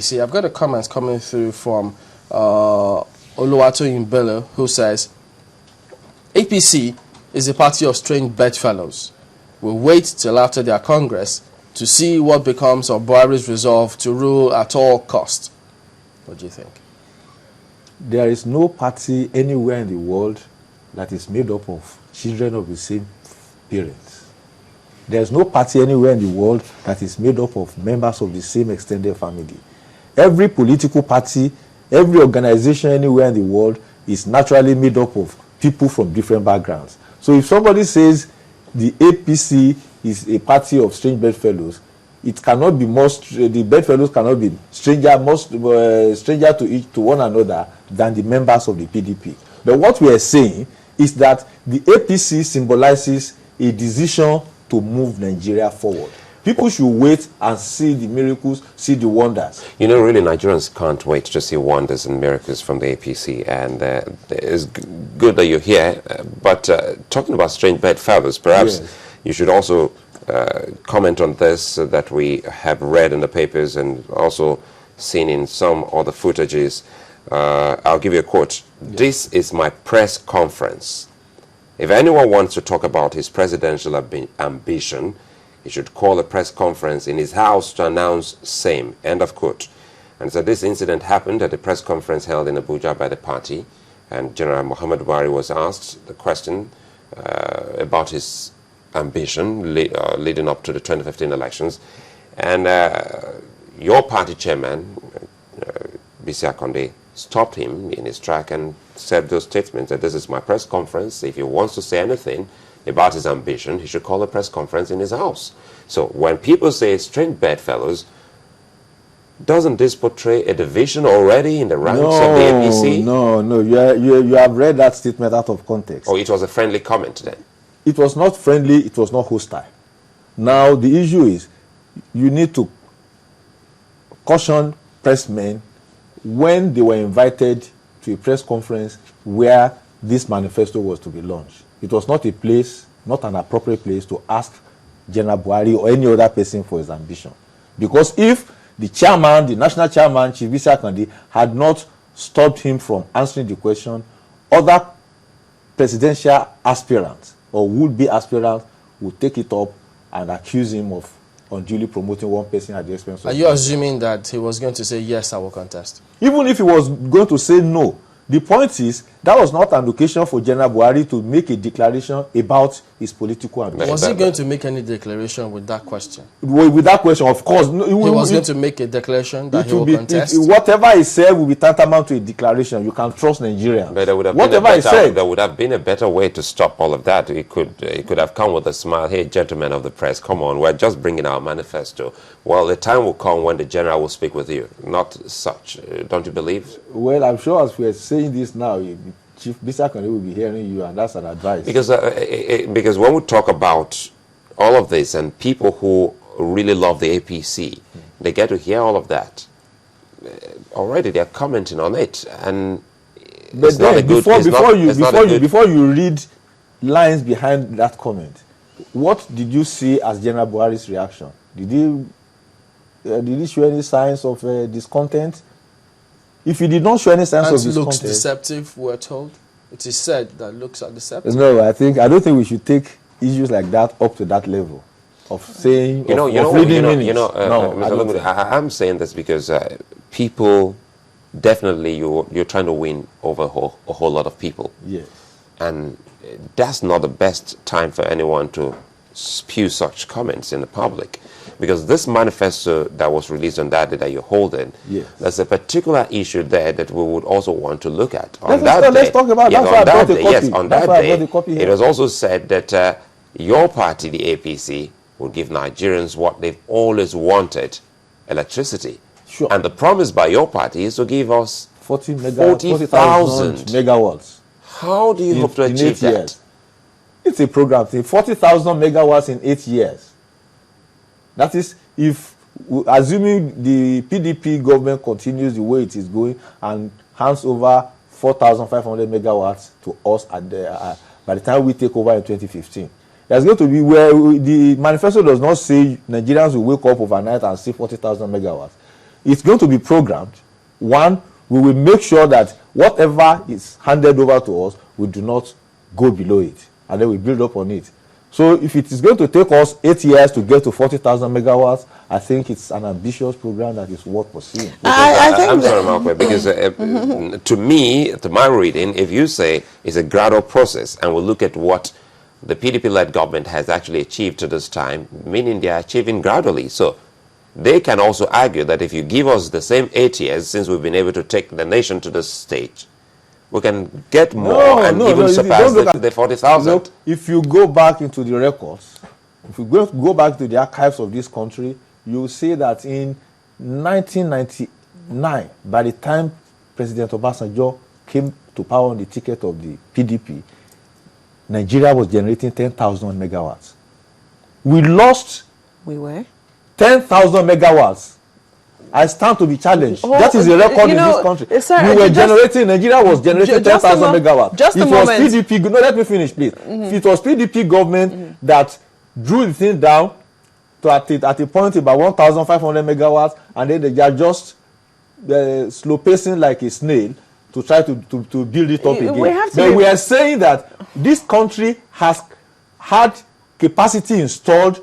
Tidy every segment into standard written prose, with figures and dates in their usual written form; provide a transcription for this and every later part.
APC. I've got a comment coming through from Oluwatoyin Bello, who says, APC is a party of strange bedfellows. We'll wait till after their Congress to see what becomes of Buhari's resolve to rule at all cost. What do you think? There is no party anywhere in the world that is made up of children of the same parents. There's no party anywhere in the world that is made up of members of the same extended family. Every political party, every organization anywhere in the world is naturally made up of people from different backgrounds. So if somebody says the APC is a party of strange bedfellows, it cannot be the bedfellows cannot be stranger to one another than the members of the PDP. But what we are saying is that the APC symbolizes a decision to move Nigeria forward. People should wait and see the miracles, see the wonders. You know, really, Nigerians can't wait to see wonders and miracles from the APC. And it's good that you're here. But talking about strange bedfellows, perhaps you should also comment on this that we have read in the papers and also seen in some other footages. I'll give you a quote. This is my press conference. If anyone wants to talk about his presidential ambition, he should call a press conference in his house to announce same. End of quote. And so this incident happened at a press conference held in Abuja by the party. And General Muhammad Buhari was asked the question about his ambition leading up to the 2015 elections. And your party chairman, BC Akonde, stopped him in his track and said those statements that this is my press conference. If he wants to say anything about his ambition, he should call a press conference in his house. So when people say strange bedfellows, doesn't this portray a division already in the ranks of the APC? No. You have read that statement out of context. Oh, it was a friendly comment then? It was not friendly, it was not hostile. Now, the issue is you need to caution pressmen when they were invited to a press conference where this manifesto was to be launched. It was not a place, not an appropriate place to ask General Buhari or any other person for his ambition. Because if the chairman, the national chairman, Chief BC Akonde, had not stopped him from answering the question, other presidential aspirants or would-be aspirants would take it up and accuse him of unduly promoting one person at the expense of... Are you assuming that he was going to say, yes, I will contest? Even if he was going to say no, the point is that was not an occasion for General Buhari to make a declaration about his political ambition. Was he going to make any declaration with that question? With that question, of course. He was going to make a declaration that he will contest? Whatever he said will be tantamount to a declaration. You can trust Nigerians. But there would have there would have been a better way to stop all of that. It could have come with a smile. Hey, gentlemen of the press, come on. We're just bringing our manifesto. Well, the time will come when the general will speak with you. Not such. Don't you believe? Well, I'm sure as we're saying this now, Chief BC Akonde will be hearing you, and that's an advice. Because when we talk about all of this and people who really love the APC, they get to hear all of that. Already they're commenting on it, and but then before you read lines behind that comment, what did you see as General Buhari's reaction? Did he show any signs of discontent? If he did not show any signs of discontent, looks deceptive, we're told. It is said that looks are deceptive. No, I don't think we should take issues like that up to that level of saying. I'm saying this because people definitely you're trying to win over a whole lot of people. Yes. And that's not the best time for anyone to spew such comments in the public. Because this manifesto that was released on that day that you're holding, there's a particular issue there that we would also want to look at. Let's talk about that. Yes, on that day, it was also said that your party, the APC, would give Nigerians what they've always wanted, electricity. Sure. And the promise by your party is to give us 40,000 megawatts. How do you hope to achieve that? Years. It's a program thing. 40,000 megawatts in 8 years. That is, if assuming the PDP government continues the way it is going and hands over 4,500 megawatts to us by the time we take over in 2015, there's going to be where the manifesto does not say Nigerians will wake up overnight and see 40,000 megawatts. it's going to be programmed. One, we will make sure that whatever is handed over to us, we do not go below it, and then we build up on it. So if it is going to take us 8 years to get to 40,000 megawatts, I think it's an ambitious program that is worth pursuing. I'm sorry, Mark, because to me, to my reading, if you say it's a gradual process and we'll look at what the PDP-led government has actually achieved to this time, meaning they are achieving gradually. So they can also argue that if you give us the same 8 years since we've been able to take the nation to this stage, we can get more and even surpass the 40,000. Look, if you go back into the records, if you go back to the archives of this country, you will see that in 1999, by the time President Obasanjo came to power on the ticket of the PDP, Nigeria was generating 10,000 megawatts. We lost 10,000 megawatts. I stand to be challenged. That is a record in this country. Nigeria was generating 10,000 megawatts. It was PDP, no, let me finish, please. It was PDP government that drew the thing down to at a point about 1,500 megawatts, and then they are just slow pacing like a snail to try to build it up again. But we are saying that this country has had capacity installed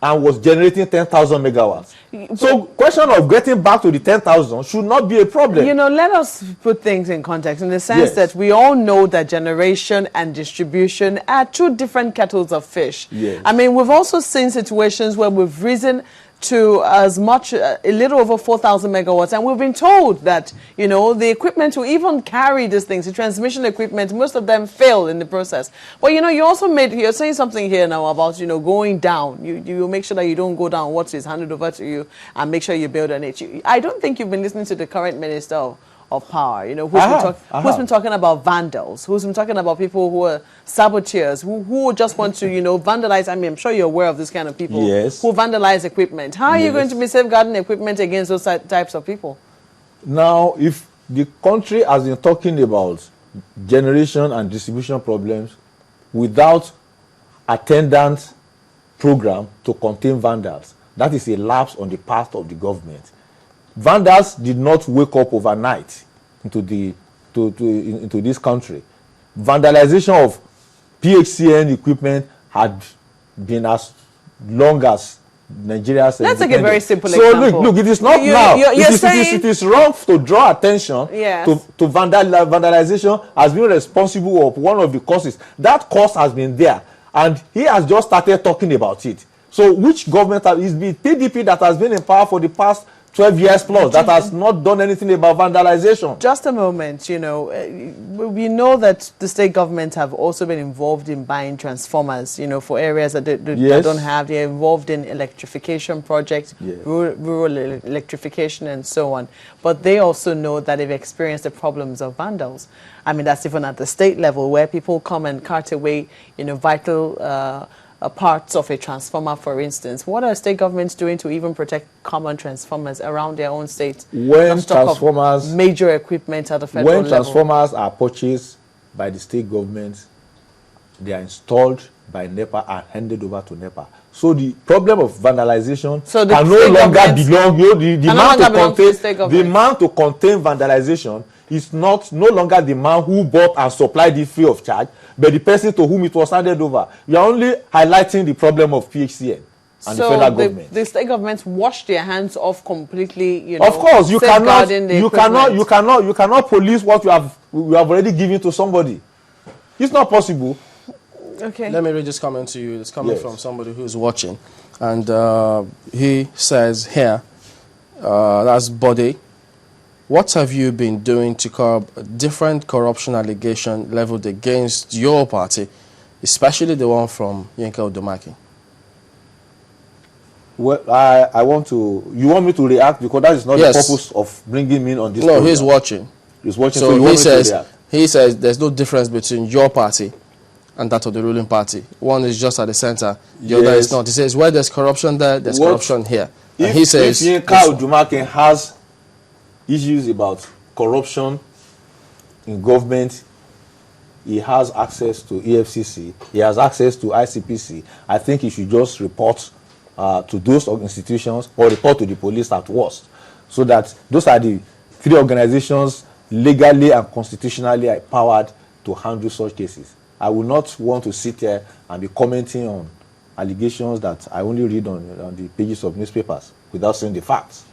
and was generating 10,000 megawatts. So question of getting back to the 10,000 should not be a problem. You know, let us put things in context in the sense that we all know that generation and distribution are two different kettles of fish. Yes. I mean, we've also seen situations where we've risen to as much, a little over 4,000 megawatts, and we've been told that, you know, the equipment to even carry these things, the transmission equipment, most of them fail in the process. But, you know, you're saying something here now about, you know, going down. You make sure that you don't go down what is handed over to you and make sure you build on it. I don't think you've been listening to the current Minister of Power, you know, who's been talking about vandals, who's been talking about people who are saboteurs, who just want to, you know, vandalize. I mean, I'm sure you're aware of this kind of people who vandalize equipment. How are you going to be safeguarding equipment against those types of people? Now, if the country has been talking about generation and distribution problems without attendant program to contain vandals, that is a lapse on the part of the government. Vandals did not wake up overnight into this country. Vandalization of PHCN equipment had been as long as Nigeria's Let's take a very simple example. So look, it is not now. It is wrong to draw attention to vandalization as being responsible of one of the causes. That cause has been there, and he has just started talking about it. So which government is the PDP that has been in power for the past 12 years plus that has not done anything about vandalization? Just a moment, you know, we know that the state governments have also been involved in buying transformers, you know, for areas that that don't have. They're involved in electrification projects, rural electrification and so on. But they also know that they've experienced the problems of vandals. I mean, that's even at the state level where people come and cart away, you know, vital parts of a transformer, for instance. What are state governments doing to even protect common transformers around their own states? When transformers, major equipment at the federal level. When transformers are purchased by the state governments, they are installed by NEPA and handed over to NEPA. So the problem of vandalization can no longer belong. The man to contain vandalization is no longer the man who bought and supplied it free of charge, but the person to whom it was handed over. You are only highlighting the problem of PHCN and the federal government. The state governments wash their hands off completely. You know, of course, you cannot police what you have already given to somebody. It's not possible. Okay. Let me read this comment to you. It's coming from somebody who's watching, and he says here, that's Bode. What have you been doing to curb different corruption allegations leveled against your party, especially the one from Yinka Odomaki? Well, I want to. You want me to react because that is not the purpose of bringing me on this. No, he's watching. He's watching. So he says there's no difference between your party and that of the ruling party. one is just at the center, the other is not. He says, where there's corruption there, there's corruption here. And he says, if Yinka Odomaki has issues about corruption in government, he has access to EFCC, he has access to ICPC. I think he should just report to those institutions or report to the police at worst. So that those are the 3 organizations legally and constitutionally empowered to handle such cases. I will not want to sit here and be commenting on allegations that I only read on the pages of newspapers without seeing the facts.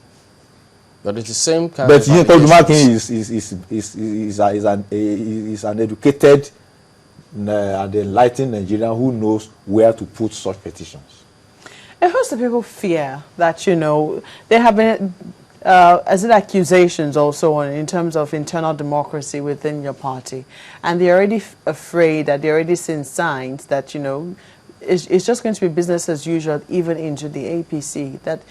But it's the same kind but of allegations. Is an educated and enlightened Nigerian who knows where to put such petitions. At first, the people fear that, you know, there have been, as it accusations also in terms of internal democracy within your party, and they're already afraid that they're already seeing signs that, you know, it's just going to be business as usual even into the APC, that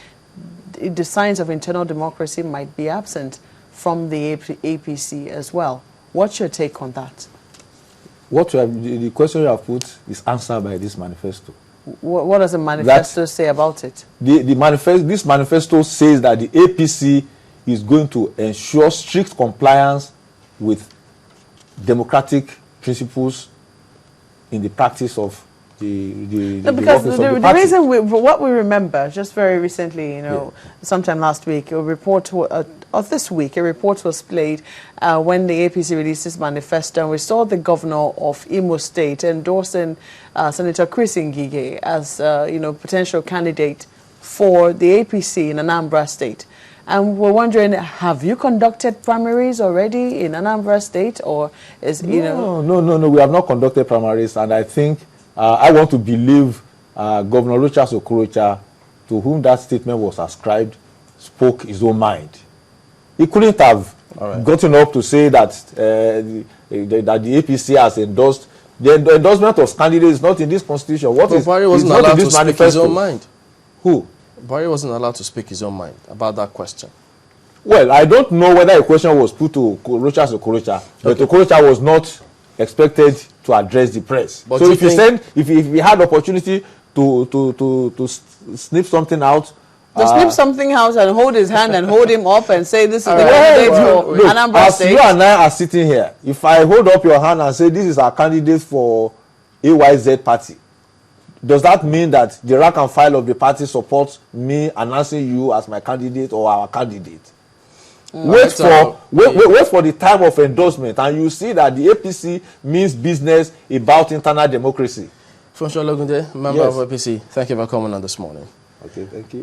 the signs of internal democracy might be absent from the APC as well. What's your take on that? The question you have put is answered by this manifesto. What does the manifesto say about it? This manifesto says that the APC is going to ensure strict compliance with democratic principles in the practice of because the reason what we remember just very recently, you know, sometime last week, a report or this week, a report was played when the APC released this manifesto, and we saw the governor of Imo State endorsing Senator Chris Ngige as you know, potential candidate for the APC in Anambra State. And we're wondering, have you conducted primaries already in Anambra State, or is No, we have not conducted primaries, and I think I want to believe Governor Rochas Okorocha, to whom that statement was ascribed, spoke his own mind. He couldn't have gotten up to say that the APC has endorsed. The endorsement of candidates is not in this constitution. Buhari wasn't allowed to speak his own mind. Who? Buhari wasn't allowed to speak his own mind about that question. Well, I don't know whether a question was put to Rochas Okorocha, but Okorocha was not expected to address the press. But so if we had opportunity to snip something out, snip something out and hold his hand and hold him up and say, this is the candidate for Anambra State. As you and I are sitting here, if I hold up your hand and say this is our candidate for AYZ party, does that mean that the rank and file of the party supports me announcing you as my candidate or our candidate? Wait for the time of endorsement, and you see that the APC means business about internal democracy. Funsho Logunde, member of APC, thank you for coming on this morning. Okay, thank you.